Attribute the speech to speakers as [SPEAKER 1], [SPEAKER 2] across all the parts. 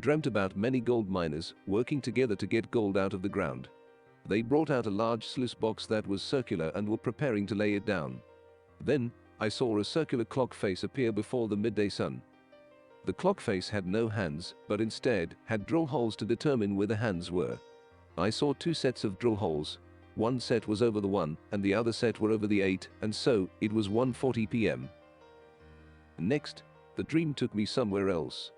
[SPEAKER 1] dreamt about many gold miners working together to get gold out of the ground. They brought out a large sluice box that was circular and were preparing to lay it down. Then, I saw a circular clock face appear before the midday sun. The clock face had no hands, but instead had drill holes to determine where the hands were. I saw 2 sets of drill holes. One set was over the 1 and the other set were over the 8, and so it was 1:40 p.m. Next, the dream took me somewhere else.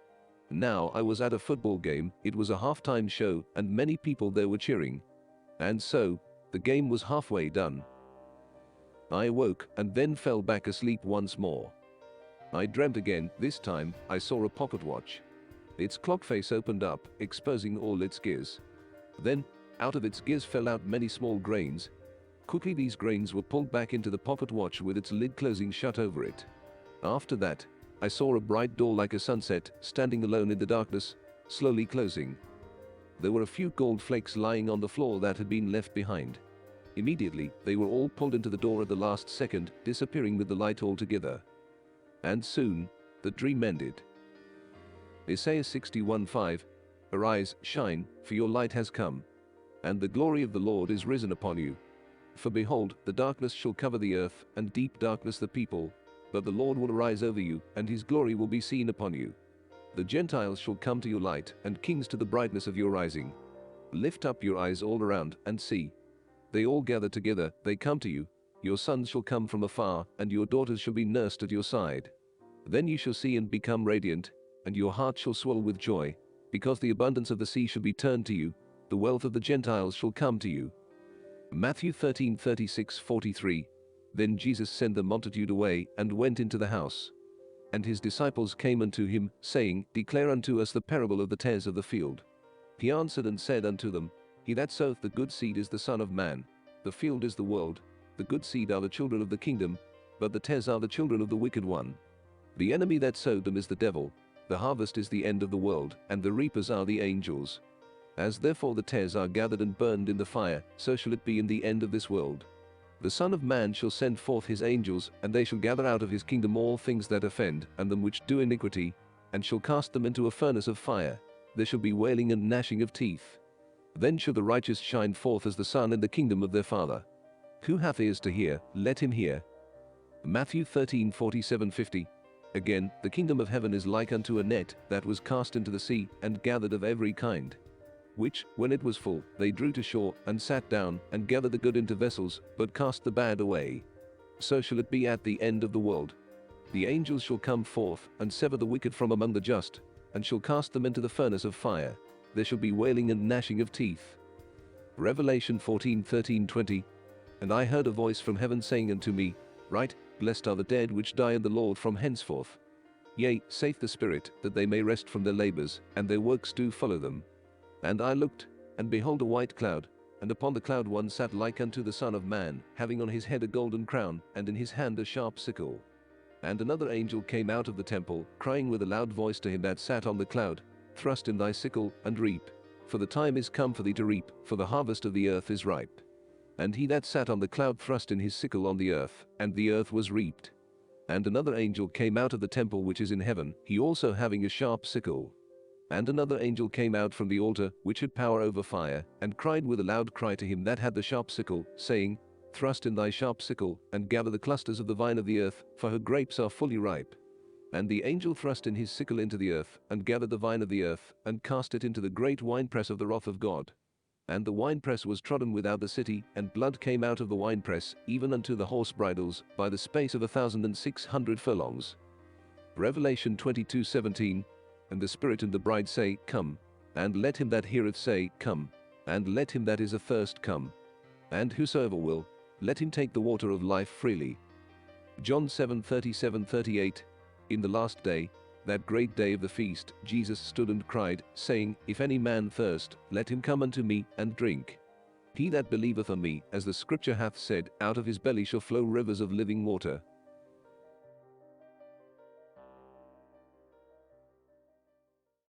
[SPEAKER 1] Now I was at a football game. It was a halftime show and many people there were cheering. And so, the game was halfway done. I awoke and then fell back asleep once more. I dreamt again. This time, I saw a pocket watch. Its clock face opened up, exposing all its gears. Then, out of its gears fell out many small grains. Quickly these grains were pulled back into the pocket watch with its lid closing shut over it. After that, I saw a bright door like a sunset, standing alone in the darkness, slowly closing. There were a few gold flakes lying on the floor that had been left behind. Immediately, they were all pulled into the door at the last second, disappearing with the light altogether. And soon, the dream ended. Isaiah 61:5, Arise, shine, for your light has come, and the glory of the Lord is risen upon you. For behold, the darkness shall cover the earth, and deep darkness the people, but the Lord will arise over you, and his glory will be seen upon you. The Gentiles shall come to your light, and kings to the brightness of your rising. Lift up your eyes all around, and see. They all gather together, they come to you. Your sons shall come from afar, and your daughters shall be nursed at your side. Then you shall see and become radiant, and your heart shall swell with joy, because the abundance of the sea shall be turned to you, the wealth of the Gentiles shall come to you. Matthew 13:36-43. Then Jesus sent the multitude away, and went into the house. And his disciples came unto him, saying, Declare unto us the parable of the tares of the field. He answered and said unto them, He that soweth the good seed is the Son of Man. The field is the world. The good seed are the children of the kingdom, but the tares are the children of the wicked one. The enemy that sowed them is the devil. The harvest is the end of the world, and the reapers are the angels. As therefore the tares are gathered and burned in the fire, so shall it be in the end of this world. The Son of Man shall send forth his angels, and they shall gather out of his kingdom all things that offend, and them which do iniquity, and shall cast them into a furnace of fire. There shall be wailing and gnashing of teeth. Then shall the righteous shine forth as the sun in the kingdom of their Father. Who hath ears to hear, let him hear. Matthew 13:47-50. Again, the kingdom of heaven is like unto a net that was cast into the sea, and gathered of every kind. Which, when it was full, they drew to shore, and sat down, and gathered the good into vessels, but cast the bad away. So shall it be at the end of the world. The angels shall come forth, and sever the wicked from among the just, and shall cast them into the furnace of fire. There shall be wailing and gnashing of teeth. Revelation 14:13-20. And I heard a voice from heaven saying unto me, Write, Blessed are the dead which die in the Lord from henceforth. Yea, saith the Spirit, that they may rest from their labors, and their works do follow them. And I looked, and behold a white cloud, and upon the cloud one sat like unto the Son of Man, having on his head a golden crown, and in his hand a sharp sickle. And another angel came out of the temple, crying with a loud voice to him that sat on the cloud, Thrust in thy sickle, and reap, for the time is come for thee to reap, for the harvest of the earth is ripe. And he that sat on the cloud thrust in his sickle on the earth, and the earth was reaped. And another angel came out of the temple which is in heaven, he also having a sharp sickle. And another angel came out from the altar, which had power over fire, and cried with a loud cry to him that had the sharp sickle, saying, Thrust in thy sharp sickle, and gather the clusters of the vine of the earth, for her grapes are fully ripe. And the angel thrust in his sickle into the earth, and gathered the vine of the earth, and cast it into the great winepress of the wrath of God. And the winepress was trodden without the city, and blood came out of the winepress, even unto the horse bridles, by the space of 1,600 furlongs. Revelation 22:17. And the Spirit and the bride say, Come. And let him that heareth say, Come. And let him that is athirst come. And whosoever will, let him take the water of life freely. John 7:37-38. In the last day, that great day of the feast, Jesus stood and cried, saying, If any man thirst, let him come unto me, and drink. He that believeth on me, as the scripture hath said, out of his belly shall flow rivers of living water.